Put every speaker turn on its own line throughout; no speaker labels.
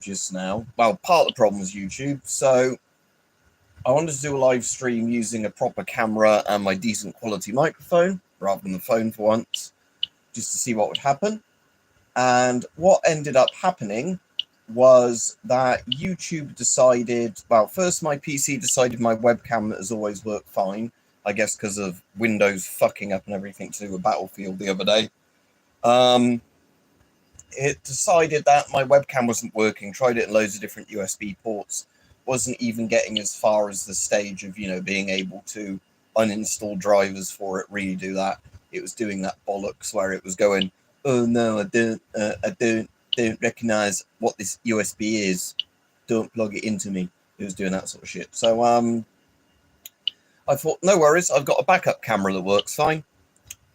just now. Well, part of the problem was YouTube. So I wanted to do a live stream using a proper camera and my decent quality microphone rather than the phone for once, just to see what would happen. And what ended up happening was that YouTube decided, well, first my PC decided my webcam as always worked fine, I guess because of Windows fucking up and everything to do with Battlefield the other day. It decided that my webcam wasn't working, tried it in loads of different USB ports, wasn't even getting as far as the stage of, being able to uninstall drivers for it, really do that. It was doing that bollocks where it was going, oh no, I don't recognize what this USB is. Don't plug it into me. It was doing that sort of shit. So I thought, no worries, I've got a backup camera that works fine.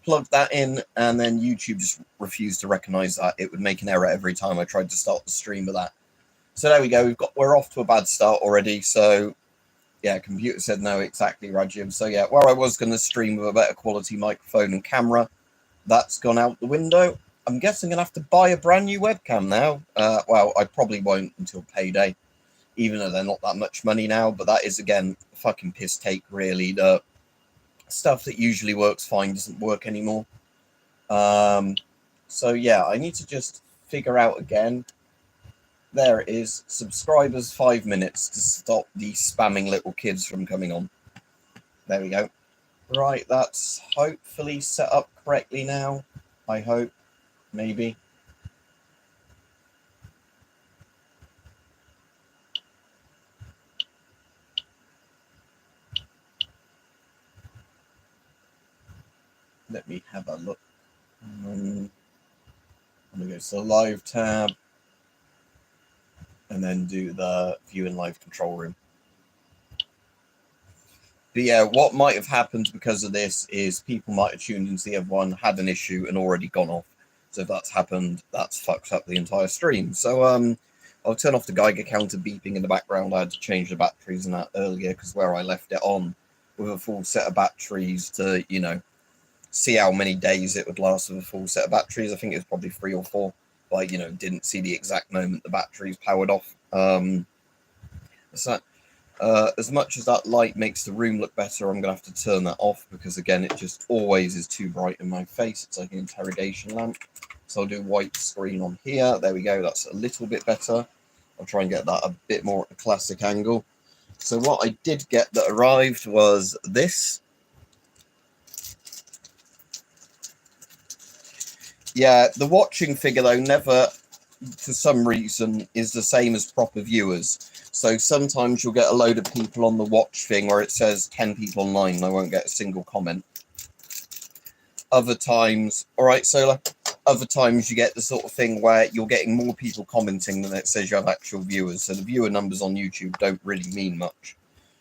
Plugged that in, and then YouTube just refused to recognize that. It would make an error every time I tried to start the stream with that. So there we go. We're off to a bad start already. So yeah, computer said no, exactly, Rajim. So yeah, where I was going to stream with a better quality microphone and camera, that's gone out the window. I'm guessing I'm going to have to buy a brand new webcam now. Well, I probably won't until payday, even though they're not that much money now. But that is, again, a fucking piss take, really. The stuff that usually works fine doesn't work anymore. So yeah, I need to just figure out again. There it is. Subscribers 5 minutes to stop the spamming little kids from coming on. There we go. Right, that's hopefully set up correctly now. I hope. Maybe. Let me have a look. I'm going to go to the live tab and then do the view in live control room. But yeah, what might have happened because of this is people might have tuned into the other one, had an issue and already gone off. So if that's happened, that's fucked up the entire stream. So I'll turn off the Geiger counter beeping in the background. I had to change the batteries and that earlier because where I left it on with a full set of batteries to, see how many days it would last with a full set of batteries. I think it was probably 3 or 4, but I, didn't see the exact moment the batteries powered off. So as much as that light makes the room look better, I'm going to have to turn that off because, again, it just always is too bright in my face. It's like an interrogation lamp. So I'll do white screen on here. There we go. That's a little bit better. I'll try and get that a bit more at a classic angle. So what I did get that arrived was this. Yeah, the watching figure, though, never, for some reason, is the same as proper viewers. So sometimes you'll get a load of people on the watch thing where it says 10 people online and I won't get a single comment. Other times, all right, Solar, other times you get the sort of thing where you're getting more people commenting than it says you have actual viewers. So the viewer numbers on YouTube don't really mean much.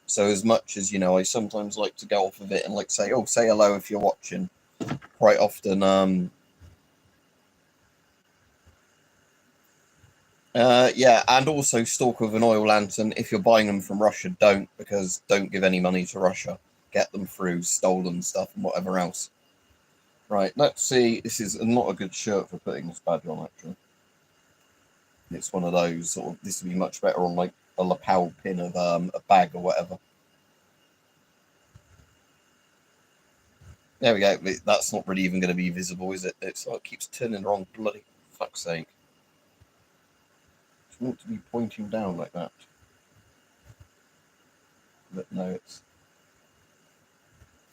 So as much as, I sometimes like to go off of it and say, oh, say hello if you're watching. Quite often, yeah, and also stalk with an oil lantern. If you're buying them from Russia, don't give any money to Russia. Get them through stolen stuff and whatever else. Right, let's see. This is not a good shirt for putting this badge on, actually. It's one of those, this would be much better on a lapel pin of a bag or whatever. There we go. That's not really even going to be visible, is it? It keeps turning the wrong bloody fuck's sake. Want to be pointing down like that, but no, it's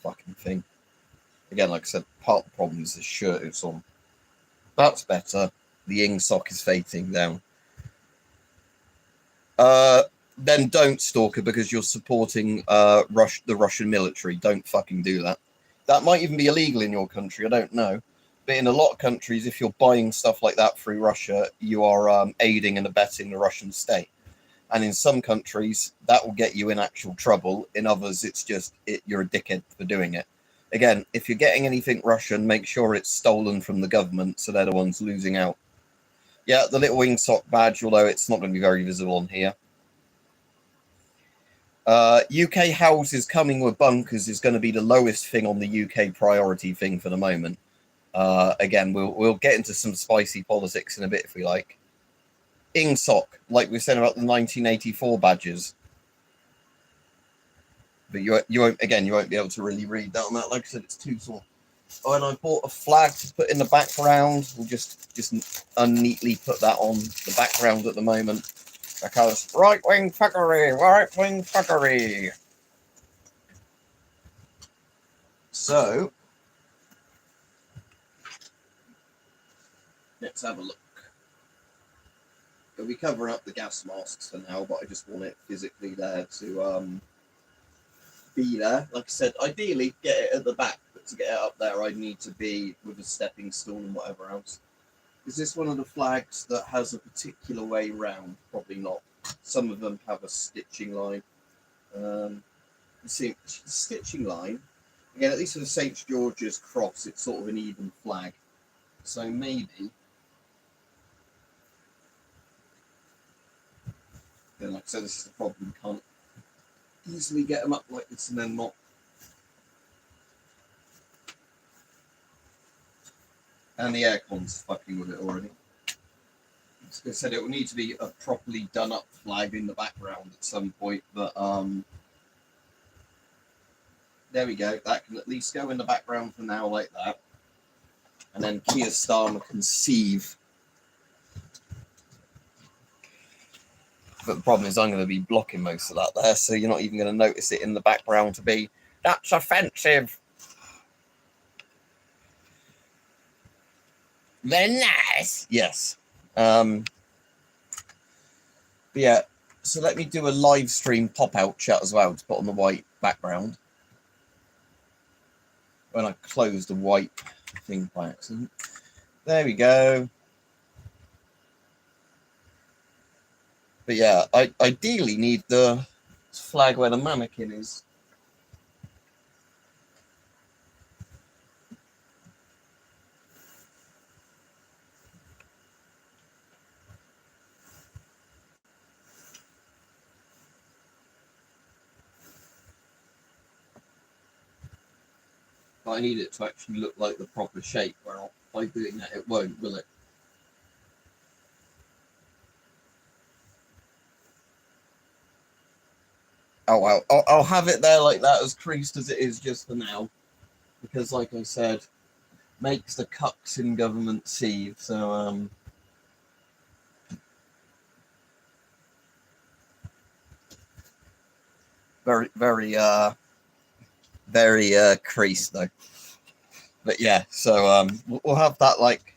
fucking thing. Again, like I said, part of the problem is the shirt it's on. That's better. The ing sock is fading down. Then don't stalk her because you're supporting the Russian military. Don't fucking do that. That might even be illegal in your country. I don't know. But in a lot of countries, if you're buying stuff like that through Russia, you are aiding and abetting the Russian state. And in some countries, that will get you in actual trouble. In others, it's just you're a dickhead for doing it. Again, if you're getting anything Russian, make sure it's stolen from the government so they're the ones losing out. Yeah, the little wingsock badge, although it's not going to be very visible on here. UK houses coming with bunkers is going to be the lowest thing on the UK priority thing for the moment. Again, we'll get into some spicy politics in a bit if we like. IngSoc, like we said about the 1984 badges. But you won't, again, you won't be able to really read that on that. Like I said, it's too small. Oh, and I bought a flag to put in the background. We'll just unneatly put that on the background at the moment. Because right-wing fuckery, right-wing fuckery. So, let's have a look. We'll be covering up the gas masks for now, but I just want it physically there to be there. Like I said, ideally get it at the back, but to get it up there, I need to be with a stepping stool and whatever else. Is this one of the flags that has a particular way round? Probably not. Some of them have a stitching line. You see, the stitching line, again, at least for the St. George's cross, it's sort of an even flag. So maybe, then like I said, this is the problem, you can't easily get them up like this and then not. And the aircon's fucking with it already. As I said, it will need to be a properly done up flag in the background at some point, but there we go. That can at least go in the background for now like that. And then Keir Starmer conceive. But the problem is I'm going to be blocking most of that there, so you're not even going to notice it in the background to be, that's offensive. They're nice. Yes. But yeah, so let me do a live stream pop-out chat as well to put on the white background. When I close the white thing by accident. There we go. But yeah, I ideally need the flag where the mannequin is. But I need it to actually look like the proper shape, where by doing that it won't, will it? Oh well, I'll have it there like that, as creased as it is just for now. Because like I said, makes the cucks in government seethe, so very creased though. But yeah, so we'll have that like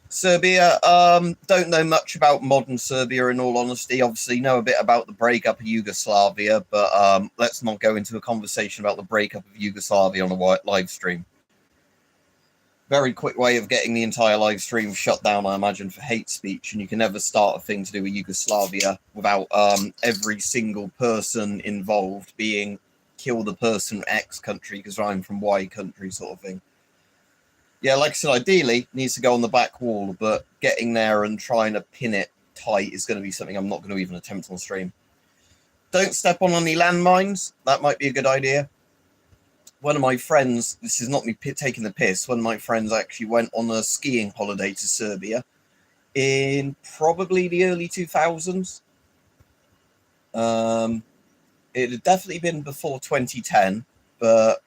Serbia. Don't know much about modern Serbia in all honesty. Obviously know a bit about the breakup of Yugoslavia, but let's not go into a conversation about the breakup of Yugoslavia on a live stream. Very quick way of getting the entire live stream shut down, I imagine, for hate speech, and you can never start a thing to do with Yugoslavia without every single person involved being kill the person X country because I'm from Y country sort of thing. Yeah, like I said, ideally needs to go on the back wall, but getting there and trying to pin it tight is going to be something I'm not going to even attempt on stream. Don't step on any landmines. That might be a good idea. One of my friends, this is not me taking the piss, one of my friends actually went on a skiing holiday to Serbia in probably the early 2000s. It had definitely been before 2010, but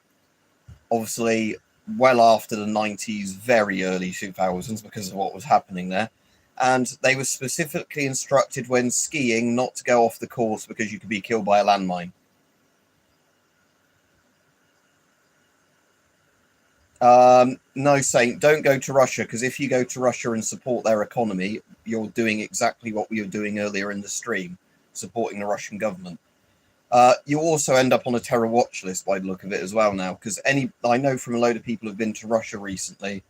obviously well after the 90s, very early 2000s because of what was happening there. And they were specifically instructed when skiing not to go off the course because you could be killed by a landmine. No, Saint, don't go to Russia, because if you go to Russia and support their economy, you're doing exactly what we were doing earlier in the stream, supporting the Russian government. You also end up on a terror watch list by the look of it as well now, because I know from a load of people who've been to Russia recently,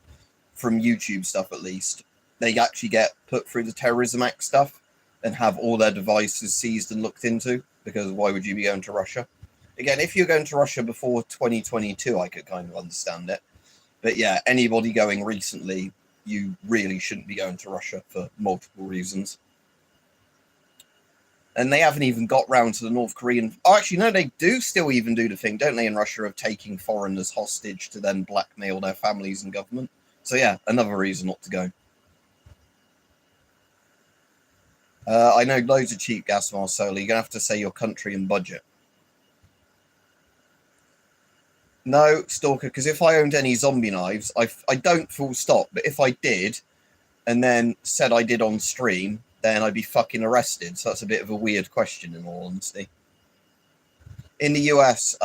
from YouTube stuff at least, they actually get put through the Terrorism Act stuff and have all their devices seized and looked into, because why would you be going to Russia? Again, if you're going to Russia before 2022, I could kind of understand it. But yeah, anybody going recently, you really shouldn't be going to Russia for multiple reasons. And they haven't even got round to the North Korean... Oh, actually, no, they do still even do the thing, don't they, in Russia, of taking foreigners hostage to then blackmail their families and government. So yeah, another reason not to go. I know loads of cheap gas masks, Solar. You're going to have to say your country and budget. No, Stalker, because if I owned any zombie knives, I don't full stop, but if I did, and then said I did on stream, then I'd be fucking arrested. So that's a bit of a weird question, in all honesty. In the US,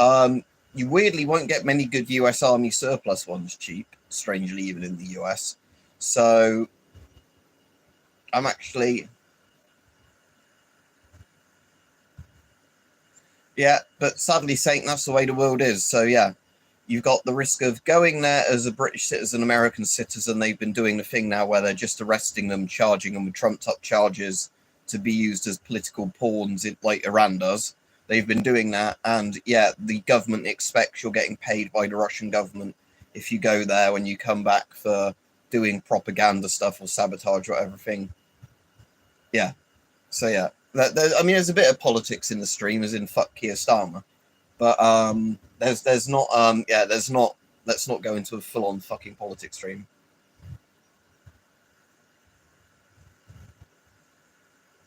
you weirdly won't get many good US Army surplus ones cheap, strangely, even in the US. So I'm actually... Yeah, but sadly, Saint, that's the way the world is. So yeah, you've got the risk of going there as a British citizen, American citizen. They've been doing the thing now where they're just arresting them, charging them with trumped up charges to be used as political pawns, like Iran does. They've been doing that. And yeah, the government expects you're getting paid by the Russian government if you go there when you come back for doing propaganda stuff or sabotage or everything. Yeah. So yeah, I mean, there's a bit of politics in the stream, as in fuck Keir Starmer. But there's not there's not. Let's not go into a full-on fucking politics stream.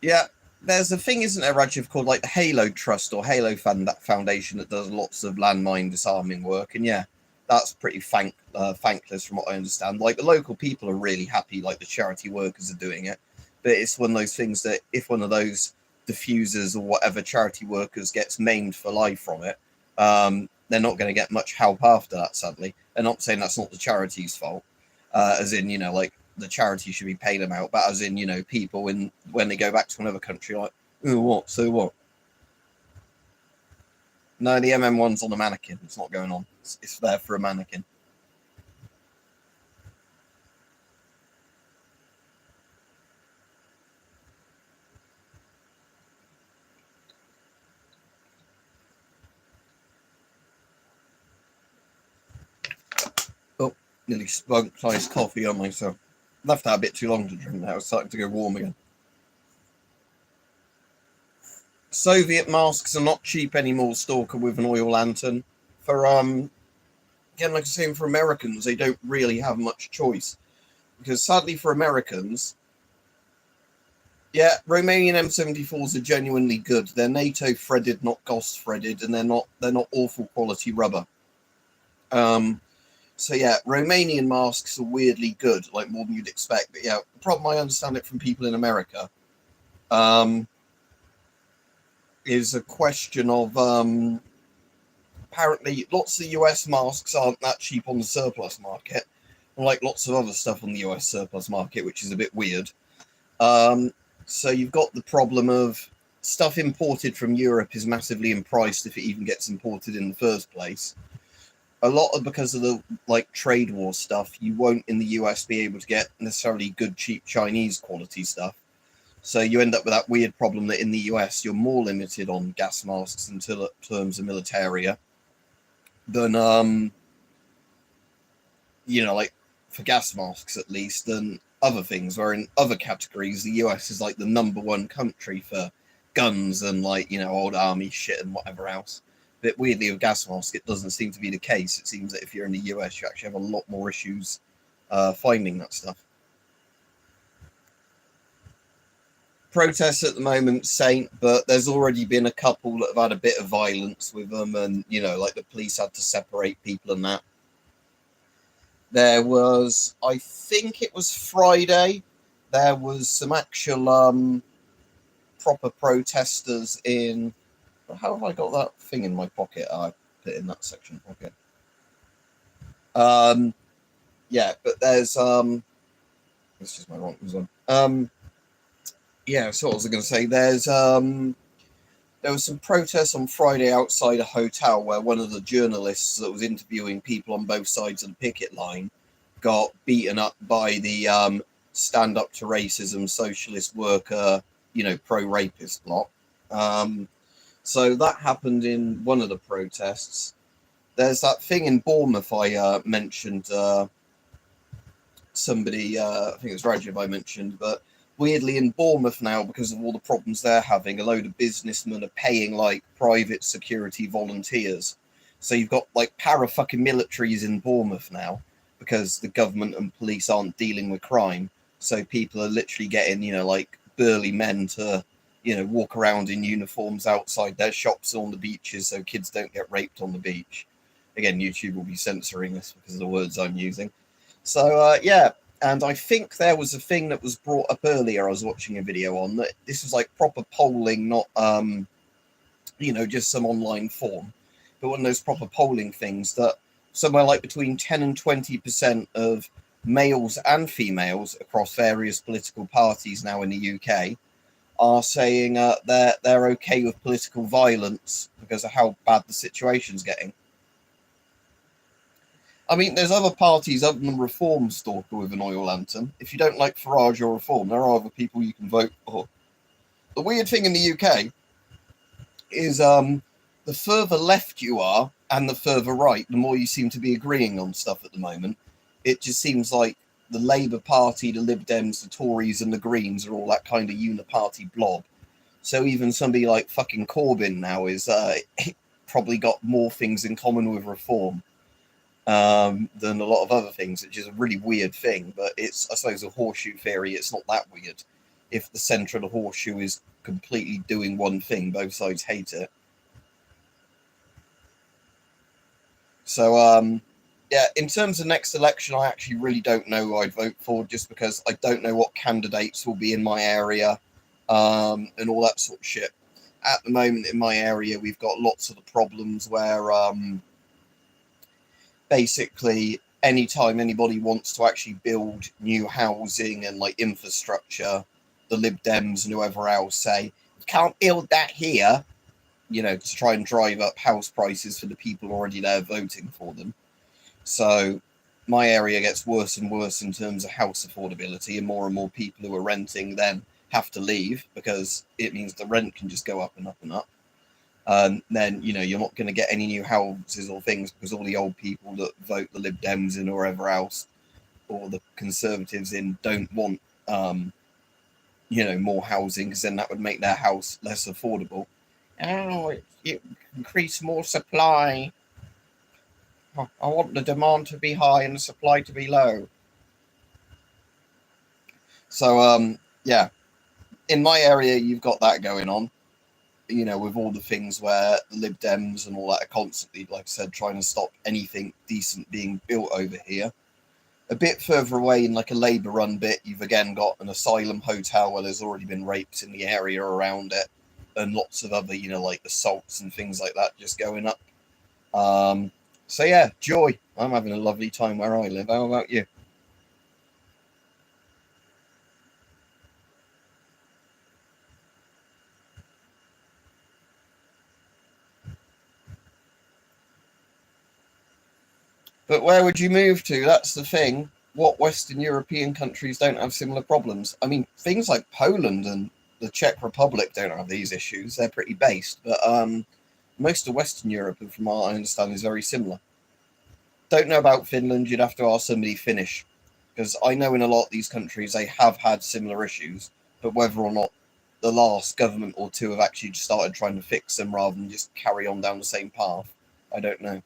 Yeah, there's a thing, isn't there, Rajiv, called like the Halo Trust or Halo Foundation that does lots of landmine disarming work, and yeah, that's pretty thankless from what I understand. Like the local people are really happy, like the charity workers are doing it, but it's one of those things that if one of those diffusers or whatever charity workers gets maimed for life from it, they're not going to get much help after that, sadly. And not saying that's not the charity's fault, as in, you know, like the charity should be paying them out, but as in, you know, people when they go back to another country, like, oh, what? So what? No, the MM1's on a mannequin. It's not going on. It's there for a mannequin. Oh, nearly spunked iced coffee on myself. Left that a bit too long to drink now. It's starting to go warm again. Soviet masks are not cheap anymore, Stalker, with an oil lantern. For again, like I was saying, for Americans, they don't really have much choice. Because sadly for Americans, yeah, Romanian M74s are genuinely good. They're NATO threaded, not GOST threaded, and they're not awful quality rubber. So yeah, Romanian masks are weirdly good, like more than you'd expect. But yeah, the problem, I understand it from people in America, is a question of apparently lots of US masks aren't that cheap on the surplus market, like lots of other stuff on the US surplus market, which is a bit weird. So you've got the problem of stuff imported from Europe is massively priced if it even gets imported in the first place. A lot of, because of the like trade war stuff, you won't in the US be able to get necessarily good, cheap Chinese quality stuff. So you end up with that weird problem that in the US you're more limited on gas masks in terms of militaria than you know, like for gas masks at least, than other things, where in other categories the US is like the #1 country for guns and like, you know, old army shit and whatever else. But weirdly with gas masks it doesn't seem to be the case. It seems that if you're in the US you actually have a lot more issues finding that stuff. Protests at the moment, Saint, but there's already been a couple that have had a bit of violence with them, and you know, like the police had to separate people and that. There was, I think it was Friday, there was some actual proper protesters in... How have I got that thing in my pocket? I put it in that section pocket. Yeah, but there's this is my wrong one. Yeah, so what was I going to say? There was some protests on Friday outside a hotel where one of the journalists that was interviewing people on both sides of the picket line got beaten up by the stand up to racism socialist worker, you know, pro-rapist lot. So that happened in one of the protests. There's that thing in Bournemouth I mentioned. Somebody, I think it was Rajiv I mentioned, but weirdly in Bournemouth now, because of all the problems they're having, a load of businessmen are paying like private security volunteers. So you've got like para-fucking militaries in Bournemouth now, because the government and police aren't dealing with crime. So people are literally getting, you know, like burly men to, walk around in uniforms outside their shops on the beaches so kids don't get raped on the beach. Again, YouTube will be censoring us because of the words I'm using. So, yeah. And I think there was a thing that was brought up earlier I was watching a video on, that this was like proper polling, not, just some online form, but one of those proper polling things, that somewhere like between 10 and 20% of males and females across various political parties now in the UK are saying they're okay with political violence because of how bad the situation's getting. I mean, there's other parties other than Reform, Stalker, with an oil lantern. If you don't like Farage or Reform, there are other people you can vote for. The weird thing in the UK is the further left you are and the further right, the more you seem to be agreeing on stuff at the moment. It just seems like the Labour Party, the Lib Dems, the Tories and the Greens are all that kind of uniparty blob. So even somebody like fucking Corbyn now is probably got more things in common with Reform than a lot of other things, which is a really weird thing. But it's, I suppose, a horseshoe theory. It's not that weird. If the centre of the horseshoe is completely doing one thing, both sides hate it. So, yeah, in terms of next election, I actually really don't know who I'd vote for, just because I don't know what candidates will be in my area and all that sort of shit. At the moment in my area, we've got lots of the problems where basically anytime anybody wants to actually build new housing and like infrastructure, the Lib Dems and whoever else say, you can't build that here, to try and drive up house prices for the people already there voting for them. So my area gets worse and worse in terms of house affordability, and more people who are renting then have to leave because it means the rent can just go up and up and up. Then, you're not going to get any new houses or things because all the old people that vote the Lib Dems in or wherever else, or the Conservatives in, don't want, more housing, because then that would make their house less affordable. Oh, it increase more supply. I want the demand to be high and the supply to be low. So, yeah, in my area, you've got that going on. With all the things where the Lib Dems and all that are constantly, like I said, trying to stop anything decent being built over here. A bit further away in like a Labour-run bit, you've again got an asylum hotel where there's already been rapes in the area around it, and lots of other, like assaults and things like that just going up. So yeah, joy. I'm having a lovely time where I live. How about you? But where would you move to? That's the thing. What Western European countries don't have similar problems? I mean, things like Poland and the Czech Republic don't have these issues. They're pretty based. But most of Western Europe, from what I understand, is very similar. Don't know about Finland. You'd have to ask somebody Finnish. Because I know in a lot of these countries they have had similar issues. But whether or not the last government or two have actually just started trying to fix them rather than just carry on down the same path, I don't know.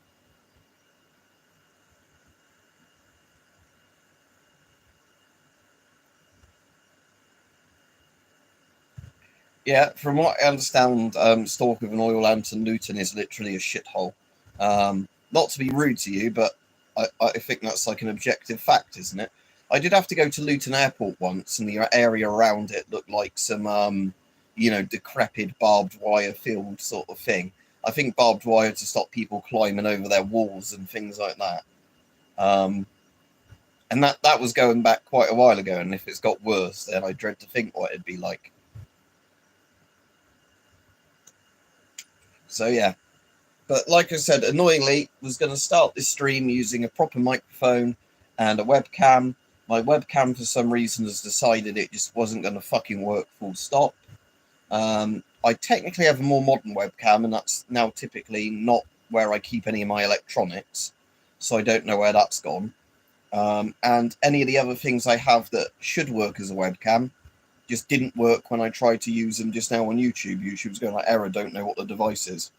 Yeah, from what I understand, Stalk with an oil lantern, Luton is literally a shithole. Not to be rude to you, but I think that's like an objective fact, isn't it? I did have to go to Luton Airport once, and the area around it looked like some, decrepit barbed wire field sort of thing. I think barbed wire to stop people climbing over their walls and things like that. And that was going back quite a while ago, and if it's got worse, then I dread to think what it'd be like. So yeah, but like I said, annoyingly, was going to start this stream using a proper microphone and a webcam. My webcam, for some reason, has decided it just wasn't going to fucking work full stop. I technically have a more modern webcam, and that's now typically not where I keep any of my electronics, so I don't know where that's gone. And any of the other things I have that should work as a webcam just didn't work when I tried to use them just now on YouTube. YouTube's going like, error, don't know what the device is.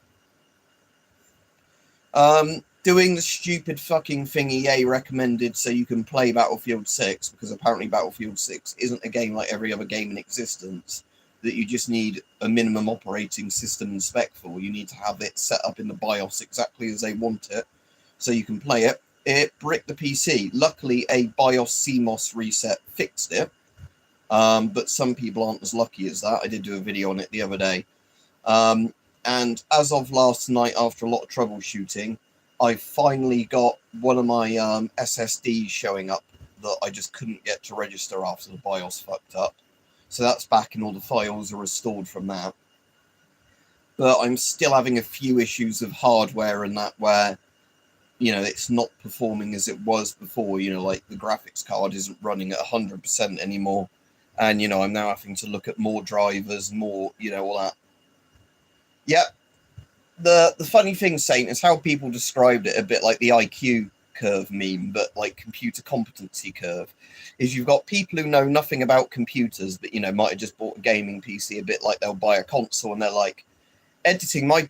doing the stupid fucking thing EA recommended so you can play Battlefield 6, because apparently Battlefield 6 isn't a game like every other game in existence, that you just need a minimum operating system spec for. You need to have it set up in the BIOS exactly as they want it so you can play it. It bricked the PC. Luckily, a BIOS CMOS reset fixed it, but some people aren't as lucky as that. I did do a video on it the other day. And as of last night, after a lot of troubleshooting, I finally got one of my SSDs showing up that I just couldn't get to register after the BIOS fucked up. So that's back and all the files are restored from that. But I'm still having a few issues of hardware and that where, you know, it's not performing as it was before. You know, like the graphics card isn't running at 100% anymore. And, you know, I'm now having to look at more drivers, more, you know, all that. Yep. The funny thing, Saint, is how people described it a bit like the IQ curve meme, but like computer competency curve, is you've got people who know nothing about computers, but, you know, might have just bought a gaming PC, a bit like they'll buy a console and they're like, editing my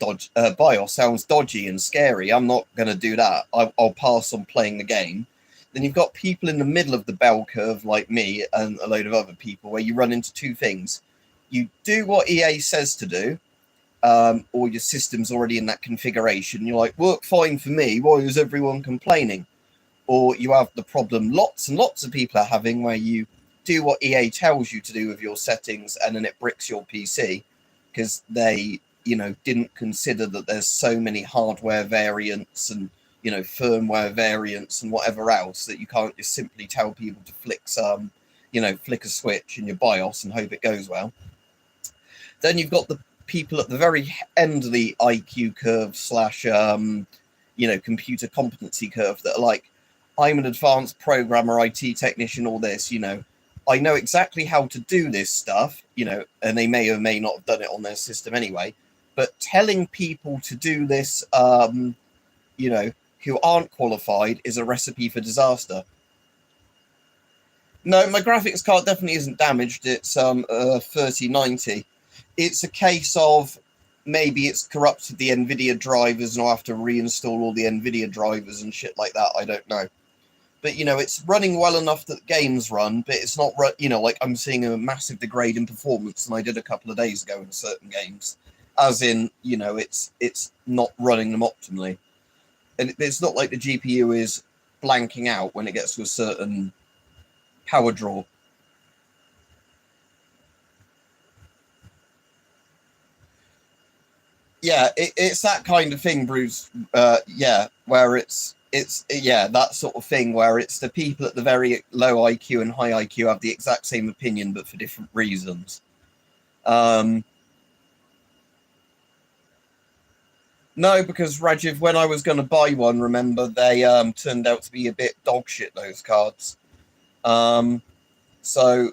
BIOS sounds dodgy and scary. I'm not going to do that. I'll pass on playing the game. Then you've got people in the middle of the bell curve like me and a load of other people where you run into two things. You do what EA says to do, or your system's already in that configuration. You're like, work fine for me. Why is everyone complaining? Or you have the problem lots and lots of people are having where you do what EA tells you to do with your settings and then it bricks your PC because they, you know, didn't consider that there's so many hardware variants and, you know, firmware variants and whatever else that you can't just simply tell people to flick some, you know, flick a switch in your BIOS and hope it goes well. Then you've got the people at the very end of the IQ curve slash, you know, computer competency curve that are like, I'm an advanced programmer, IT technician, all this, you know, I know exactly how to do this stuff, you know, and they may or may not have done it on their system anyway, but telling people to do this, you know, who aren't qualified is a recipe for disaster. No, my graphics card definitely isn't damaged. It's 3090. It's a case of maybe it's corrupted the NVIDIA drivers and I'll have to reinstall all the NVIDIA drivers and shit like that. I don't know. But, you know, it's running well enough that games run, but it's not, you know, like I'm seeing a massive degrade in performance than I did a couple of days ago in certain games. As in, you know, it's not running them optimally. And it's not like the GPU is blanking out when it gets to a certain power draw. Yeah, it's that kind of thing, Bruce. Yeah, where it's yeah, that sort of thing where it's the people at the very low IQ and high IQ have the exact same opinion, but for different reasons. No, because Rajiv, when I was going to buy one, remember they turned out to be a bit dog shit, those cards. So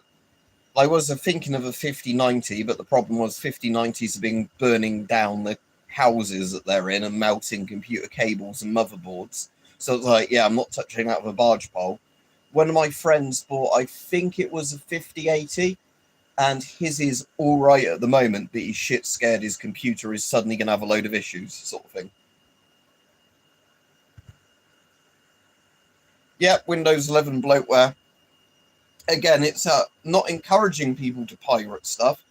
I was thinking of a 5090, but the problem was 5090s have been burning down the houses that they're in and melting computer cables and motherboards. So it's like, yeah, I'm not touching that with a barge pole. One of my friends bought, I think it was a 5080, and his is all right at the moment, but he's shit scared his computer is suddenly going to have a load of issues, sort of thing. Yeah, Windows 11 bloatware. Again, it's not encouraging people to pirate stuff,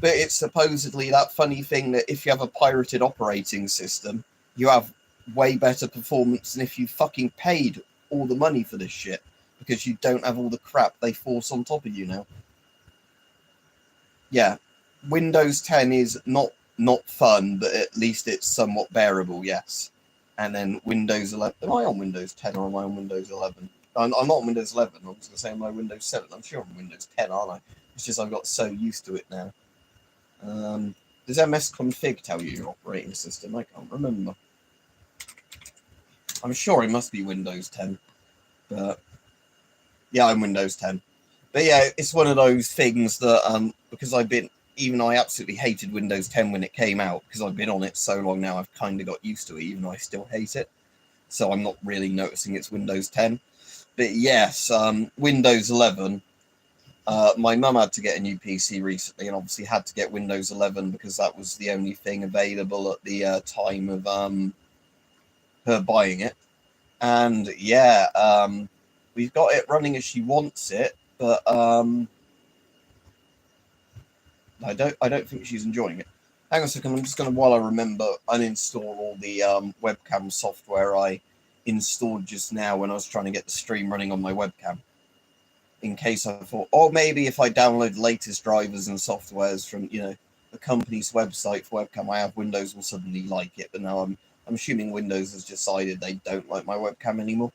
but it's supposedly that funny thing that if you have a pirated operating system, you have way better performance than if you fucking paid all the money for this shit, because you don't have all the crap they force on top of you now. Yeah, Windows 10 is not fun, but at least it's somewhat bearable, yes. And then Windows 11. Am I on Windows 10 or am I on Windows 11? I'm not on Windows 11. I was going to say, am I on Windows 7? I'm sure I'm on Windows 10, aren't I? It's just I've got so used to it now. Does msconfig tell you your operating system? I can't remember. I'm sure it must be Windows 10. But yeah, I'm Windows 10. But yeah, it's one of those things that, because I absolutely hated Windows 10 when it came out, because I've been on it so long now, I've kind of got used to it, even though I still hate it. So I'm not really noticing it's Windows 10. But yes, Windows 11. My mum had to get a new PC recently and obviously had to get Windows 11 because that was the only thing available at the time of her buying it. And yeah, we've got it running as she wants it, but I don't think she's enjoying it. Hang on a second, I'm just going to, while I remember, uninstall all the webcam software I installed just now when I was trying to get the stream running on my webcam. In case I thought, or maybe if I download the latest drivers and softwares from, you know, the company's website for webcam, I have Windows will suddenly like it. But now I'm assuming Windows has decided they don't like my webcam anymore.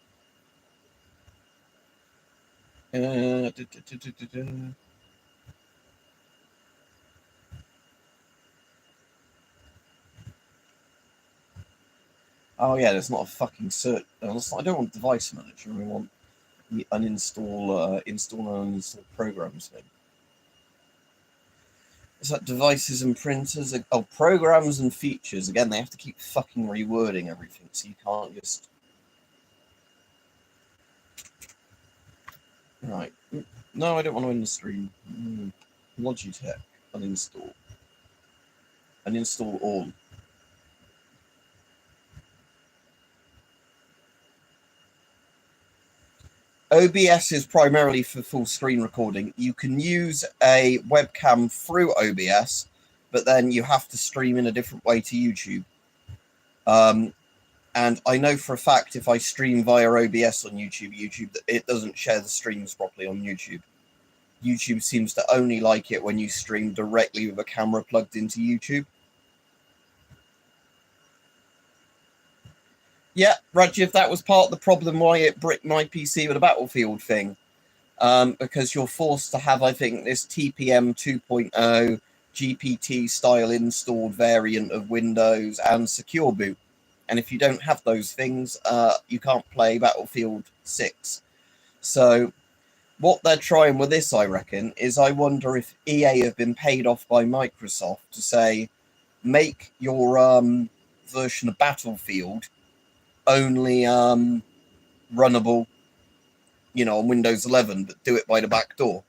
Oh yeah, there's not a fucking cert. I don't want device manager. I want the uninstall, install and uninstall programs thing. Is that devices and printers? Oh, programs and features. Again, they have to keep fucking rewording everything, so you can't just. Right. No, I don't want to end the stream. Logitech. Uninstall. Uninstall all. OBS is primarily for full screen recording. You can use a webcam through OBS, but then you have to stream in a different way to YouTube. And I know for a fact if I stream via OBS on YouTube, it doesn't share the streams properly on YouTube. YouTube seems to only like it when you stream directly with a camera plugged into YouTube. Yeah, Rajiv, that was part of the problem why it bricked my PC with a Battlefield thing. Because you're forced to have, I think, this TPM 2.0 GPT style installed variant of Windows and Secure Boot. And if you don't have those things, you can't play Battlefield 6. So what they're trying with this, I reckon, is I wonder if EA have been paid off by Microsoft to say, make your version of Battlefield only runnable, you know, on Windows 11, but do it by the back door.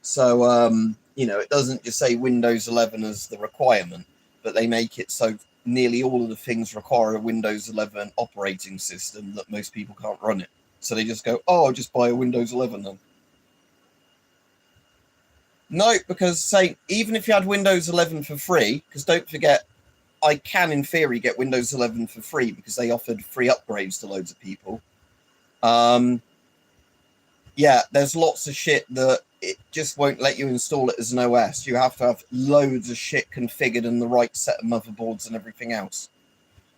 So, you know, it doesn't just say Windows 11 as the requirement, but they make it so nearly all of the things require a Windows 11 operating system that most people can't run it. So they just go, oh, I'll just buy a Windows 11 then. No, because say, even if you had Windows 11 for free, because don't forget, I can in theory get Windows 11 for free because they offered free upgrades to loads of people. Yeah, there's lots of shit that it just won't let you install it as an OS. You have to have loads of shit configured and the right set of motherboards and everything else.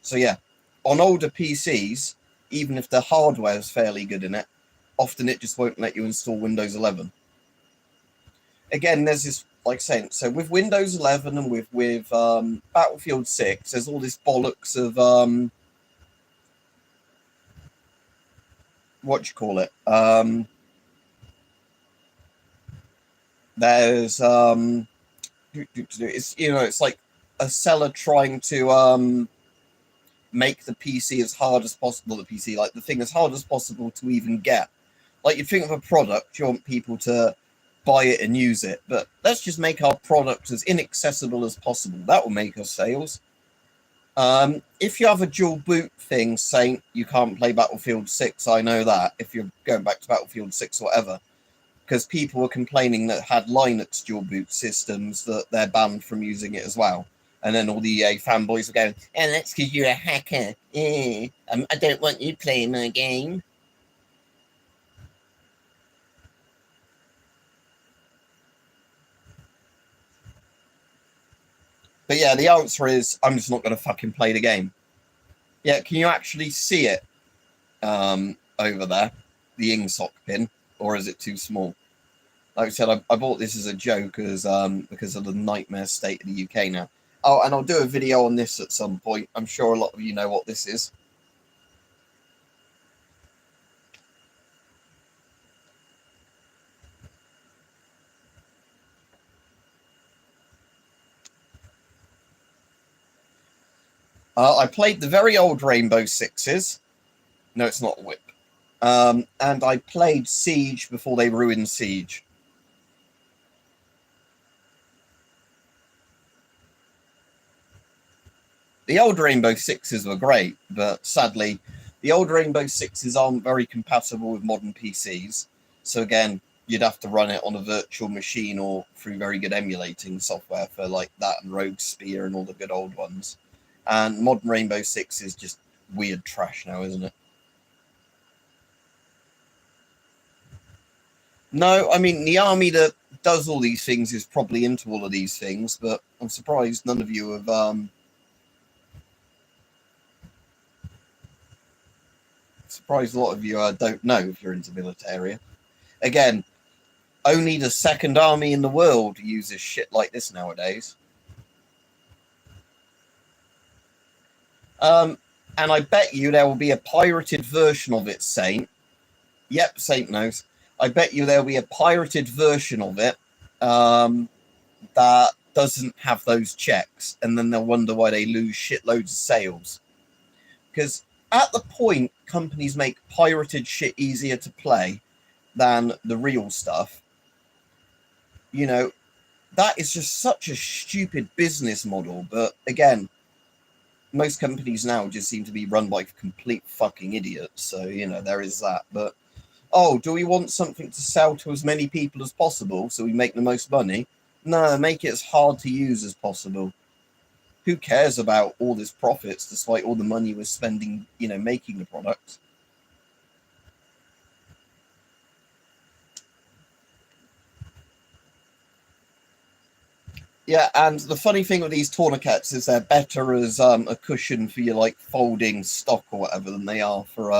So yeah, on older PCs, even if the hardware is fairly good in it, often it just won't let you install Windows 11. Again, there's this, like saying, so with Windows 11 and with Battlefield 6, there's all this bollocks of what do you call it? There's it's, you know, it's like a seller trying to make the PC as hard as possible. The PC, like the thing as hard as possible to even get. Like you think of a product, you want people to buy it and use it, but let's just make our product as inaccessible as possible. That will make us sales. If you have a dual boot thing saying you can't play Battlefield 6, I know that if you're going back to Battlefield 6 or whatever, because people were complaining that had Linux dual boot systems that they're banned from using it as well. And then all the EA fanboys were going, "And that's because you're a hacker. I don't want you playing my game." But yeah, the answer is I'm just not going to fucking play the game. Yeah, can you actually see it over there, the IngSoc pin, or is it too small? Like I said, I bought this as a joke as because of the nightmare state of the UK now. Oh, and I'll do a video on this at some point. I'm sure a lot of you know what this is. I played the very old Rainbow Sixes. No, it's not a whip. And I played Siege before they ruined Siege. The old Rainbow Sixes were great, but sadly, the old Rainbow Sixes aren't very compatible with modern PCs. So again, you'd have to run it on a virtual machine or through very good emulating software for like that and Rogue Spear and all the good old ones. And modern Rainbow Six is just weird trash now, isn't it? No, I mean, the army that does all these things is probably into all of these things, but I'm surprised none of you have surprised a lot of you don't know if you're into military. Again, only the second army in the world uses shit like this nowadays. And I bet you there will be a pirated version of it, Saint. Yep, Saint knows. I bet you there'll be a pirated version of it that doesn't have those checks, and then they'll wonder why they lose shitloads of sales. Because at the point companies make pirated shit easier to play than the real stuff, you know, that is just such a stupid business model. But again, most companies now just seem to be run by complete fucking idiots. So, you know, there is that. But, oh, do we want something to sell to as many people as possible so we make the most money? No, make it as hard to use as possible. Who cares about all this profits despite all the money we're spending, you know, making the product? Yeah, and the funny thing with these tourniquets is they're better as a cushion for your like folding stock or whatever than they are for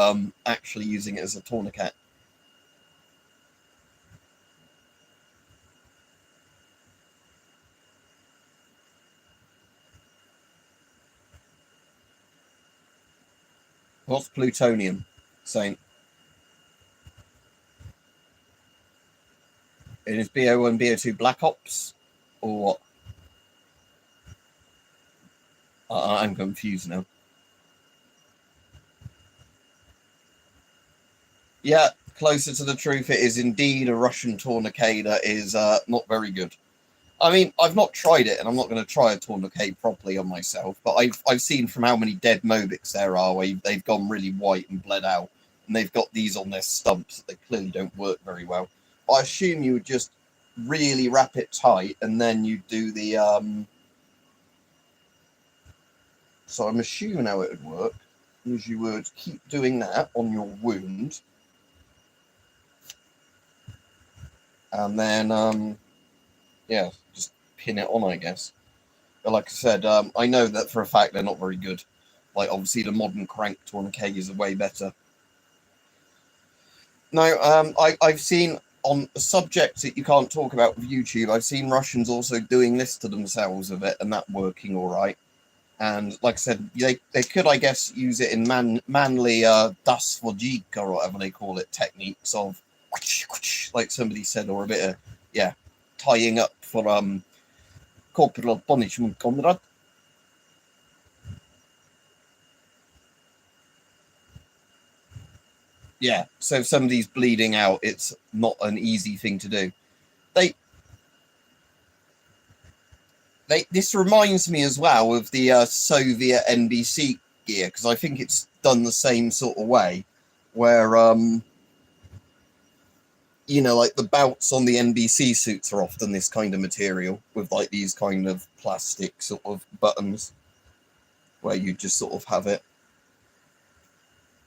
actually using it as a tourniquet. What's plutonium, Saint? It is BO1, BO2 Black Ops, or what? I'm confused now. Yeah, closer to the truth, it is indeed a Russian tourniquet that is not very good. I mean, I've not tried it, and I'm not going to try a tourniquet properly on myself, but I've seen from how many dead Mobics there are where they've gone really white and bled out, and they've got these on their stumps that they clearly don't work very well. But I assume you would just really wrap it tight, and then you do the so I'm assuming how it would work is you would keep doing that on your wound, and then yeah, just pin it on, I guess. But like I said, I know that for a fact they're not very good. Like, obviously, the modern crank tourniquet is way better. No, I've seen on subjects that you can't talk about with YouTube, I've seen Russians also doing this to themselves of it, and that working all right. And like I said, they could, I guess, use it in manly das vodika or whatever they call it, techniques of, like somebody said, or a bit of, yeah, tying up for corporal punishment, comrade. Yeah, so if somebody's bleeding out, it's not an easy thing to do. This reminds me as well of the Soviet NBC gear, because I think it's done the same sort of way, where you know, like the belts on the NBC suits are often this kind of material with like these kind of plastic sort of buttons where you just sort of have it.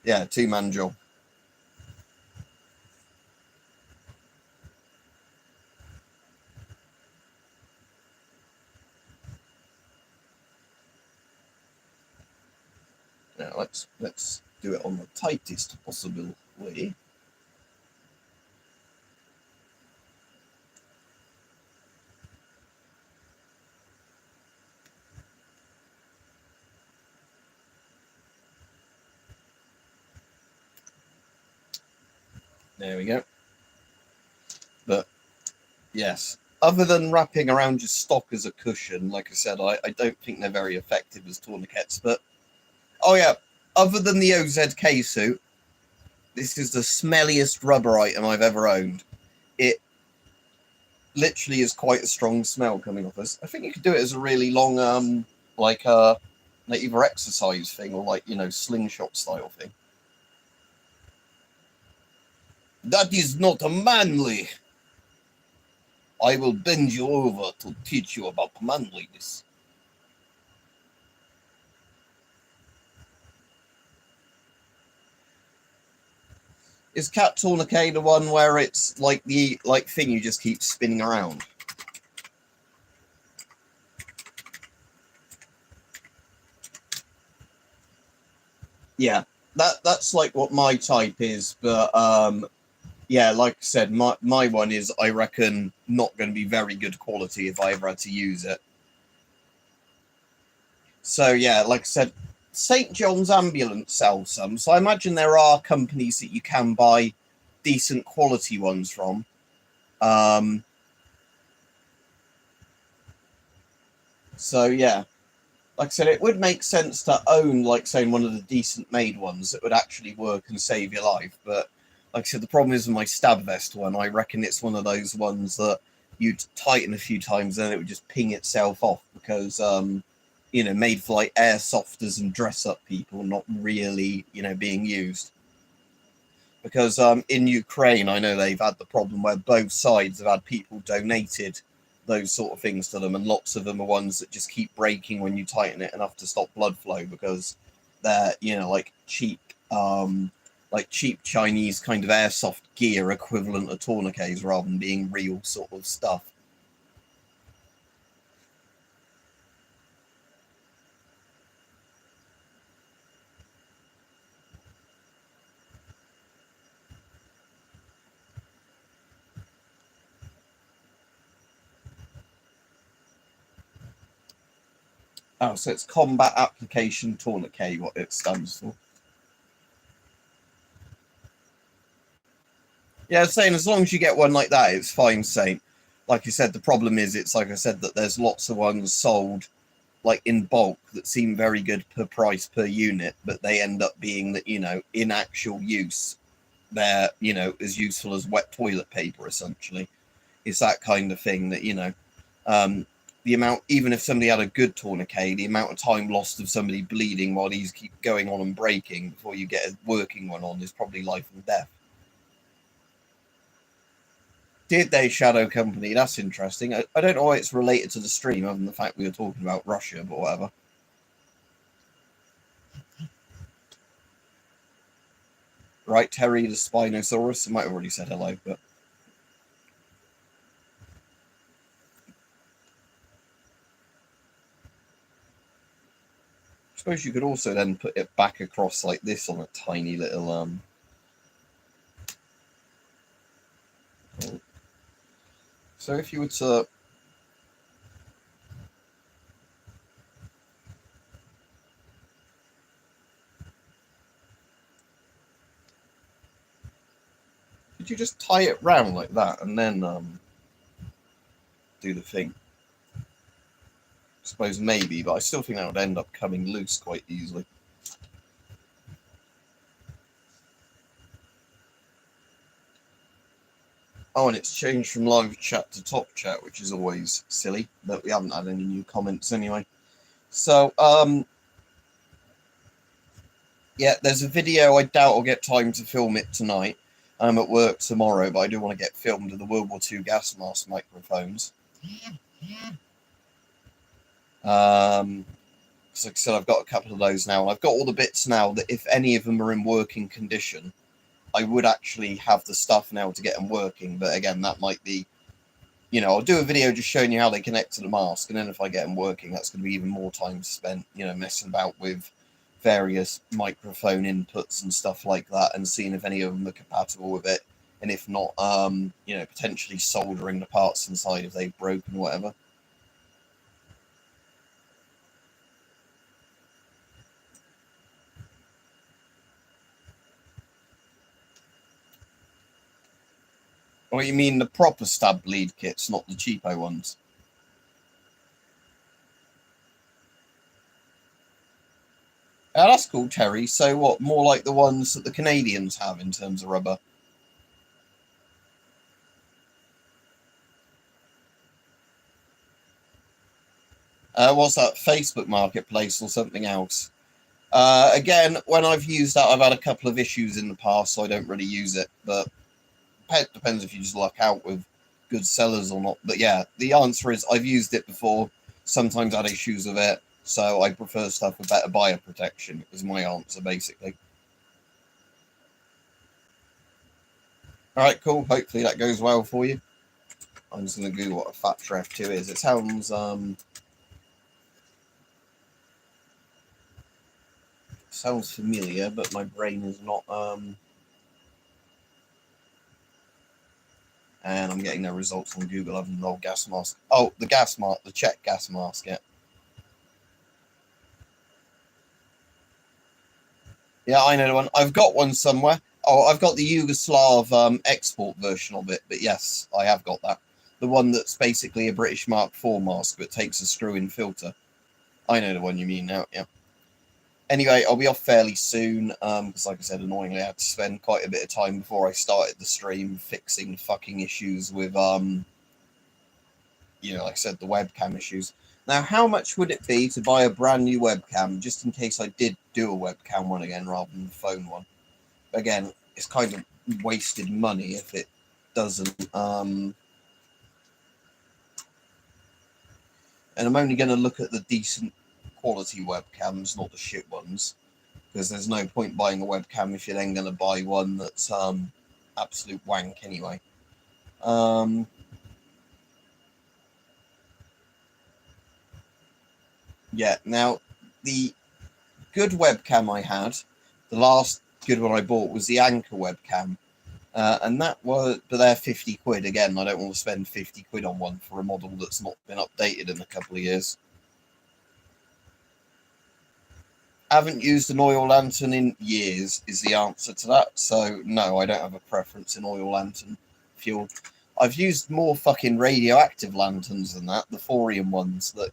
Yeah, two-man job. Now let's do it on the tightest possible way. There we go. But yes, other than wrapping around your stock as a cushion, like I said, I don't think they're very effective as tourniquets. But oh yeah, other than the OZK suit, this is the smelliest rubber item I've ever owned. It literally is quite a strong smell coming off us. I think you could do it as a really long, like like either exercise thing or like, you know, slingshot style thing. That is not manly. I will bend you over to teach you about manliness. Is Cat Tourniquet the one where it's like the thing you just keep spinning around? Yeah, that's like what my type is, but yeah, like I said, my one is, I reckon, not going to be very good quality if I ever had to use it. So yeah, like I said, St. John's Ambulance sells some, so I imagine there are companies that you can buy decent quality ones from. So yeah, like I said, it would make sense to own, like, say, one of the decent made ones that would actually work and save your life. But like I said, the problem is with my stab vest one, I reckon it's one of those ones that you'd tighten a few times and it would just ping itself off, because you know, made for like airsofters and dress up people, not really, you know, being used. Because in Ukraine, I know they've had the problem where both sides have had people donated those sort of things to them, and lots of them are ones that just keep breaking when you tighten it enough to stop blood flow, because they're, you know, like cheap Chinese kind of airsoft gear equivalent of tourniquets rather than being real sort of stuff. Oh, so it's Combat Application Tourniquet, what it stands for. Yeah, saying as long as you get one like that, it's fine, Saint. Like you said, the problem is, it's like I said, that there's lots of ones sold like in bulk that seem very good per price per unit, but they end up being that, you know, in actual use, they're, you know, as useful as wet toilet paper, essentially. It's that kind of thing that, you know, the amount, even if somebody had a good tourniquet, the amount of time lost of somebody bleeding while these keep going on and breaking before you get a working one on is probably life and death. Did they Shadow Company? That's interesting. I don't know why it's related to the stream, other than the fact we were talking about Russia, but whatever. Right, Terry the Spinosaurus. I might have already said hello, but I suppose you could also then put it back across like this on a tiny little So if you were to could you just tie it round like that and then do the thing? I suppose maybe, but I still think that would end up coming loose quite easily. Oh, and it's changed from live chat to top chat, which is always silly, but we haven't had any new comments anyway. So, yeah, there's a video. I doubt I'll get time to film it tonight. I'm at work tomorrow, but I do want to get filmed of the World War II gas mask microphones. So like I said, I've got a couple of those now, and I've got all the bits now that if any of them are in working condition, I would actually have the stuff now to get them working. But again, that might be, you know, I'll do a video just showing you how they connect to the mask, and then if I get them working, that's going to be even more time spent, you know, messing about with various microphone inputs and stuff like that, and seeing if any of them are compatible with it, and if not, you know, potentially soldering the parts inside if they've broken or whatever. Or you mean the proper stab bleed kits, not the cheapo ones? Oh, that's cool, Terry. So what, more like the ones that the Canadians have in terms of rubber? What's that? Facebook Marketplace or something else? Again, when I've used that, I've had a couple of issues in the past, so I don't really use it. But it depends if you just luck out with good sellers or not. But yeah, the answer is I've used it before. Sometimes had issues with it, so I prefer stuff with better buyer protection. Is my answer basically. All right, cool. Hopefully that goes well for you. I'm just going to Google what a Factor F2 is. It sounds familiar, but my brain is not. And I'm getting no results on Google other than the old gas mask. Oh, the gas mask, the Czech gas mask. Yeah. Yeah, I know the one. I've got one somewhere. Oh, I've got the Yugoslav export version of it, but yes, I have got that. The one that's basically a British Mark IV mask, but takes a screw-in filter. I know the one you mean now, yeah. Anyway, I'll be off fairly soon, because like I said, annoyingly, I had to spend quite a bit of time before I started the stream fixing fucking issues with, like I said, the webcam issues. Now, how much would it be to buy a brand new webcam, just in case I did do a webcam one again rather than the phone one? Again, it's kind of wasted money if it doesn't. And I'm only going to look at the decent quality webcams, not the shit ones, because there's no point buying a webcam if you're then going to buy one that's absolute wank anyway. Yeah, now, the good webcam I had, the last good one I bought was the Anker webcam. And that was, but they're 50 quid. Again, I don't want to spend 50 quid on one for a model that's not been updated in a couple of years. Haven't used an oil lantern in years is the answer to that. So, no, I don't have a preference in oil lantern fuel. I've used more fucking radioactive lanterns than that, the thorium ones that,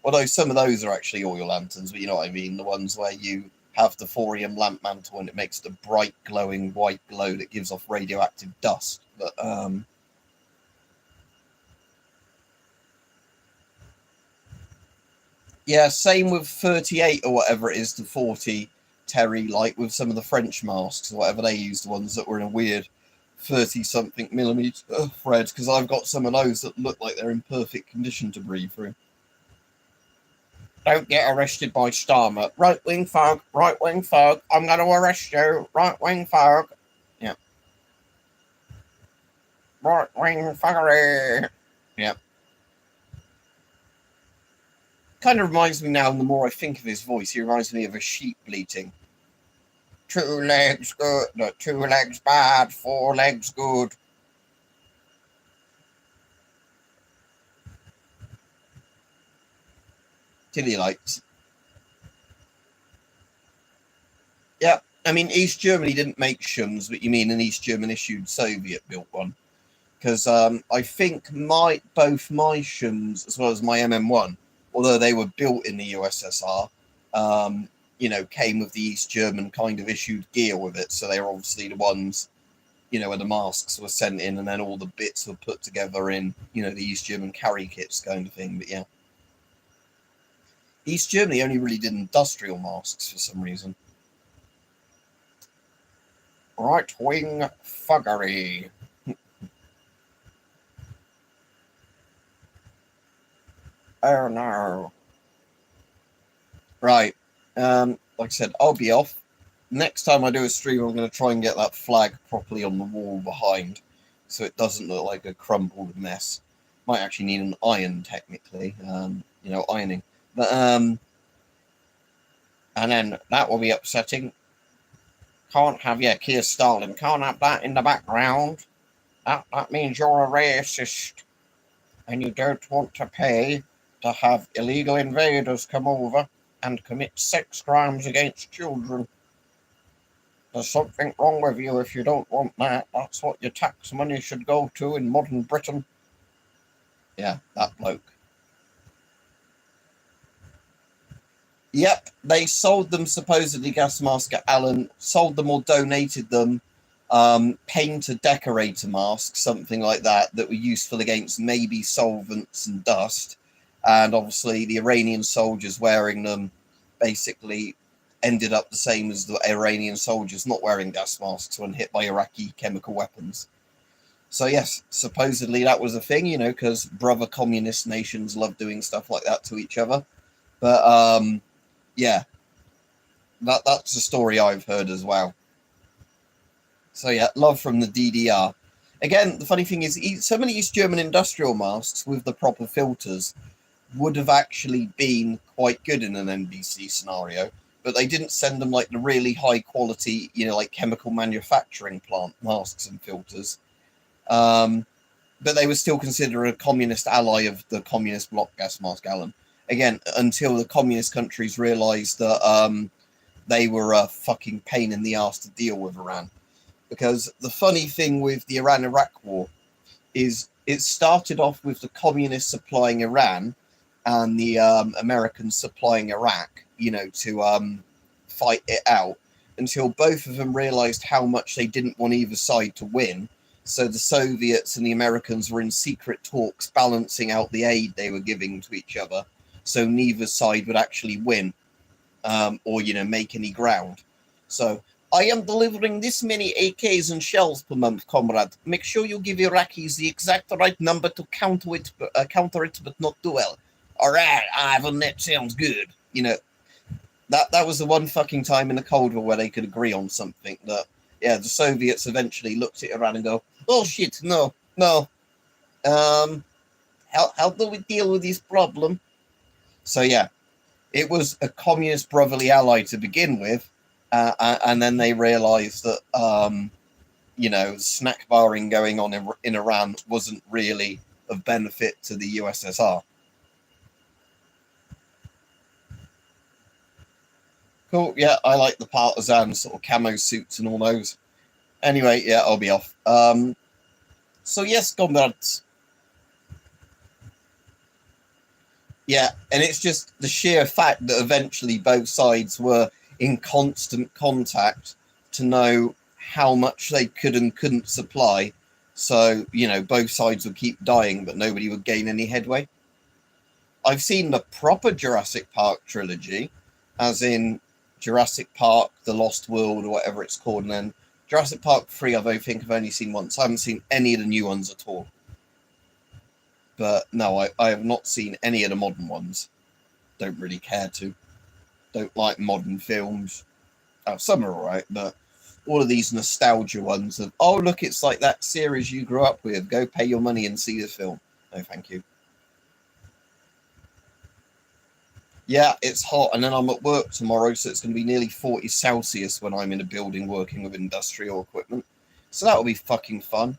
although some of those are actually oil lanterns, but you know what I mean, the ones where you have the thorium lamp mantle and it makes the bright glowing white glow that gives off radioactive dust. But yeah, same with 38 or whatever it is to 40 Terry, like with some of the French masks or whatever they used, the ones that were in a weird 30 something millimeter thread, because I've got some of those that look like they're in perfect condition to breathe through. Don't get arrested by Starmer. Right-wing thug, right-wing thug. I'm going to arrest you. Right-wing thug. Yeah. Right-wing thuggery. Yeah. Kind of reminds me now, the more I think of his voice, he reminds me of a sheep bleating. 2 legs good. No, 2 legs bad, 4 legs good. Tilly lights. Yeah, I mean, East Germany didn't make shims, but you mean an East German issued Soviet-built one? Because I think both my shims, as well as my MM1, although they were built in the USSR, came with the East German kind of issued gear with it. So they were obviously the ones, where the masks were sent in and then all the bits were put together in, the East German carry kits kind of thing. But yeah. East Germany only really did industrial masks for some reason. Right-wing thuggery. Oh no. Right. Like I said, I'll be off. Next time I do a stream, I'm going to try and get that flag properly on the wall behind, so it doesn't look like a crumpled mess. Might actually need an iron, technically, ironing. But and then that will be upsetting. Can't have, Keir Stalin. Can't have that in the background. That means you're a racist, and you don't want to pay to have illegal invaders come over and commit sex crimes against children. There's something wrong with you if you don't want that. That's what your tax money should go to in modern Britain. Yeah, that bloke. Yep, they sold them supposedly gas mask at Allen, sold them or donated them painter decorator masks, something like that, that were useful against maybe solvents and dust. And obviously the Iranian soldiers wearing them basically ended up the same as the Iranian soldiers not wearing gas masks when hit by Iraqi chemical weapons. So yes, supposedly that was a thing, because brother communist nations love doing stuff like that to each other. But yeah, that's the story I've heard as well. So yeah, love from the DDR. Again, the funny thing is, some of the East German industrial masks with the proper filters would have actually been quite good in an NBC scenario, but they didn't send them like the really high quality, like chemical manufacturing plant masks and filters. But they were still considered a communist ally of the communist bloc gas mask, Alan. Again, until the communist countries realized that they were a fucking pain in the ass to deal with Iran. Because the funny thing with the Iran-Iraq war is it started off with the communists supplying Iran and the Americans supplying Iraq, to fight it out, until both of them realized how much they didn't want either side to win. So the Soviets and the Americans were in secret talks, balancing out the aid they were giving to each other, so neither side would actually win, or make any ground. So, I am delivering this many AKs and shells per month, comrade. Make sure you give Iraqis the exact right number to counter it, but not do well. All right, Ivan, that sounds good. That was the one fucking time in the Cold War where they could agree on something. That, yeah, the Soviets eventually looked at Iran and go, oh shit, no. How do we deal with this problem? So yeah, it was a communist brotherly ally to begin with. And then they realized that, snack barring going on in Iran wasn't really of benefit to the USSR. Cool, yeah, I like the partisan sort of camo suits and all those. Anyway, yeah, I'll be off. So yes, comrades. Yeah, and it's just the sheer fact that eventually both sides were in constant contact to know how much they could and couldn't supply. So, both sides would keep dying, but nobody would gain any headway. I've seen the proper Jurassic Park trilogy, as in Jurassic Park, The Lost World, or whatever it's called, and then Jurassic Park 3, I think I've only seen once. I haven't seen any of the new ones at all. But no, I have not seen any of the modern ones. Don't really care to. Don't like modern films. Some are alright, but all of these nostalgia ones of, oh, look, it's like that series you grew up with. Go pay your money and see the film. No, thank you. Yeah, it's hot, and then I'm at work tomorrow, so it's going to be nearly 40 Celsius when I'm in a building working with industrial equipment. So that'll be fucking fun.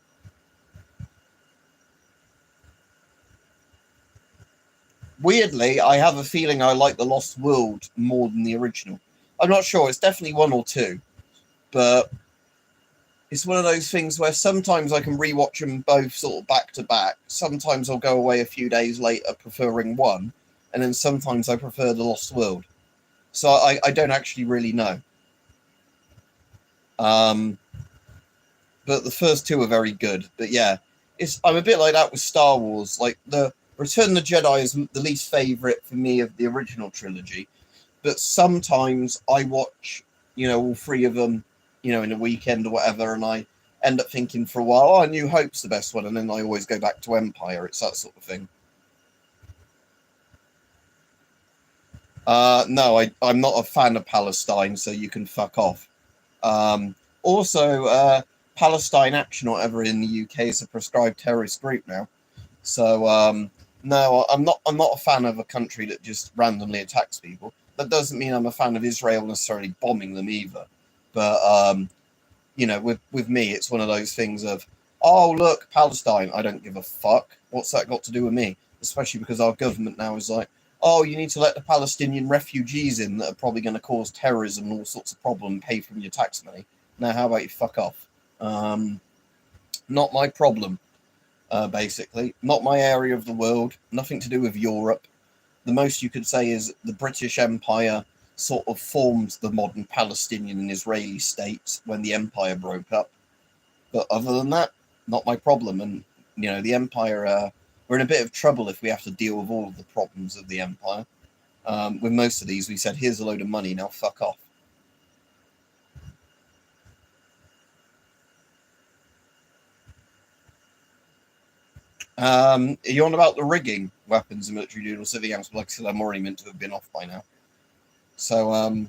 Weirdly, I have a feeling I like The Lost World more than the original. I'm not sure. It's definitely 1 or 2. But it's one of those things where sometimes I can rewatch them both sort of back to back. Sometimes I'll go away a few days later preferring one. And then sometimes I prefer The Lost World. So I don't actually really know. But the first 2 are very good. But yeah, I'm a bit like that with Star Wars. Like the Return of the Jedi is the least favourite for me of the original trilogy. But sometimes I watch, all 3 of them, in a weekend or whatever, and I end up thinking for a while, New Hope's the best one, and then I always go back to Empire. It's that sort of thing. No, I'm not a fan of Palestine, so you can fuck off. Also, Palestine Action or whatever in the UK is a proscribed terrorist group now. So, no, I'm not a fan of a country that just randomly attacks people. That doesn't mean I'm a fan of Israel necessarily bombing them either. But, with me, it's one of those things of, oh, look, Palestine, I don't give a fuck. What's that got to do with me? Especially because our government now is like, oh, you need to let the Palestinian refugees in that are probably going to cause terrorism and all sorts of problems, pay from your tax money. Now, how about you fuck off? Not my problem, basically. Not my area of the world. Nothing to do with Europe. The most you could say is the British Empire sort of formed the modern Palestinian and Israeli states when the empire broke up. But other than that, not my problem. And, the empire we're in a bit of trouble if we have to deal with all of the problems of the empire. With most of these, we said, here's a load of money, now fuck off. Are you on about the rigging weapons and military doodle civic amps? Like I said, I'm already meant to have been off by now. So,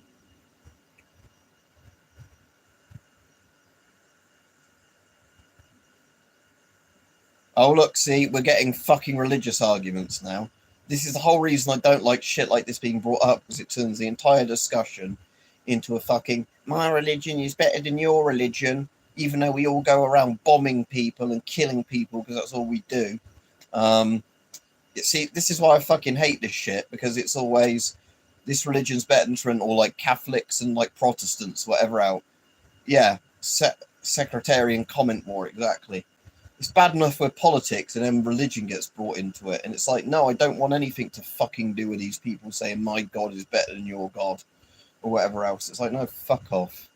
oh, look, see, we're getting fucking religious arguments now. This is the whole reason I don't like shit like this being brought up, because it turns the entire discussion into a fucking, my religion is better than your religion, even though we all go around bombing people and killing people because that's all we do. See, this is why I fucking hate this shit, because it's always, this religion's better than Trent, or like Catholics and like Protestants, whatever out. Yeah, sectarian comment more, exactly. It's bad enough with politics, and then religion gets brought into it, and it's like, no, I don't want anything to fucking do with these people saying my God is better than your God, or whatever else. It's like, no, fuck off.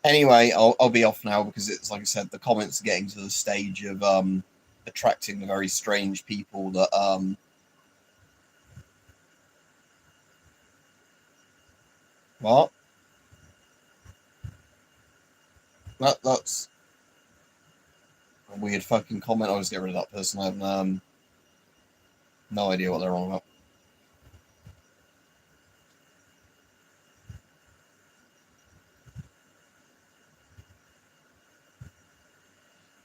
Anyway, I'll be off now, because it's, like I said, the comments are getting to the stage of attracting the very strange people that what? That's a weird fucking comment. I'll just get rid of that person. I have no idea what they're on about.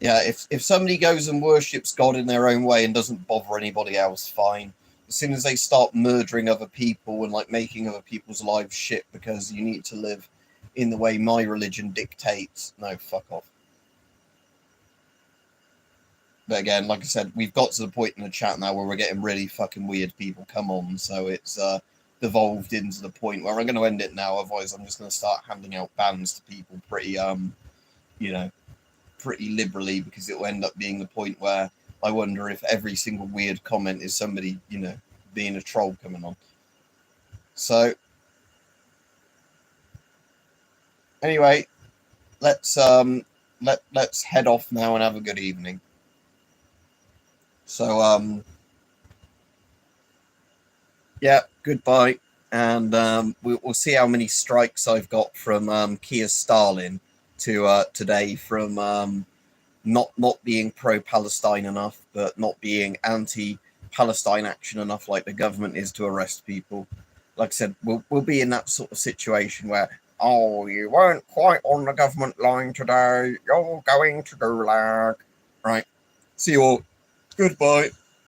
Yeah, if somebody goes and worships God in their own way and doesn't bother anybody else, fine. As soon as they start murdering other people and like making other people's lives shit because you need to live in the way my religion dictates, no, fuck off. But again, like I said, we've got to the point in the chat now where we're getting really fucking weird people come on, so it's devolved into the point where I'm going to end it now. Otherwise, I'm just going to start handing out bans to people pretty, you know, pretty liberally, because it will end up being the point where I wonder if every single weird comment is somebody, you know, being a troll coming on. So anyway, let's head off now and have a good evening. So yeah, goodbye, and we'll see how many strikes I've got from Keir Stalin to today from not being pro-Palestine enough, but not being anti-Palestine action enough like the government is to arrest people. Like I said, we'll be in that sort of situation where, oh, you weren't quite on the government line today, you're going to Gulag. Right. See you all. Goodbye.